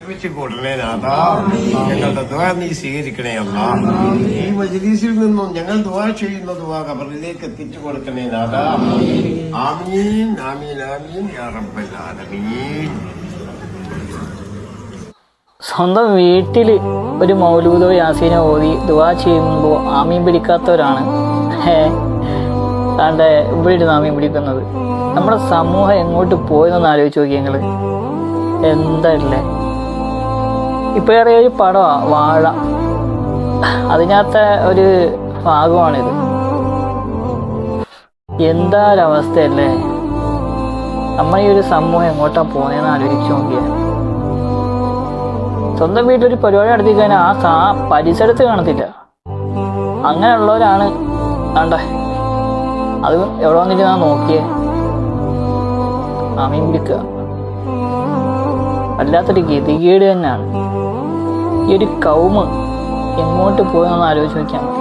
വെച്ച് കൂട്ടണേ നാഥാ. ഞങ്ങളുടെ ദുആ നീ സ്വീകരിക്കണേ അല്ലാ. ഈ മജ്‌ലിസിൽ നിന്നും ഞങ്ങൾ ദുആ ചെയ്യുന്ന ദുആ ഖബറിലേക്ക് എത്തിച്ചു കൊടുക്കണേ നാഥാ. ആമീൻ ആമീൻ ആമീൻ യാ റബ്ബൽ ആലമീൻ. സ്വന്തം വീട്ടിൽ ഒരു മൗലൂദോ യാസീനോ ഓതി ദുആ ചെയ്യുമ്പോൾ ആമീൻ പിടിക്കാത്തവരാണ് താണ്ടെ ഇവിടെ ഇരുന്ന് ആമീൻ പിടിക്കുന്നത്. നമ്മുടെ സമൂഹം എങ്ങോട്ട് പോയെന്നൊന്ന് ആലോചിച്ച് നോക്കി ഞങ്ങൾ. എന്തല്ലേ ഇപ്പൊ അറിയ ഒരു പടമാ വാഴ, അതിനകത്തെ ഒരു ഭാഗമാണിത്. എന്താ ഒരവസ്ഥയല്ലേ. നമ്മൾ ഈ ഒരു സമൂഹം എങ്ങോട്ടാ പോകുന്നതെന്ന് ആലോചിച്ച് നോക്കിയാൽ സ്വന്തം വീട്ടിലൊരു പരിപാടി നടത്തി കഴിഞ്ഞാൽ ആ പരിസരത്ത് കാണത്തില്ല. അങ്ങനെയുള്ളവരാണ് വേണ്ടേ അത് എവിടെ വന്നിട്ട് ഞാൻ നോക്കിയേ ആമീൻ പിടിക്കുക. വല്ലാത്തൊരു ഗതികേട് തന്നെയാണ്. ഈ ഒരു കൗമ് എങ്ങോട്ട് പോയെന്നൊന്ന് ആലോചിച്ച് നോക്കിയാൽ മതി.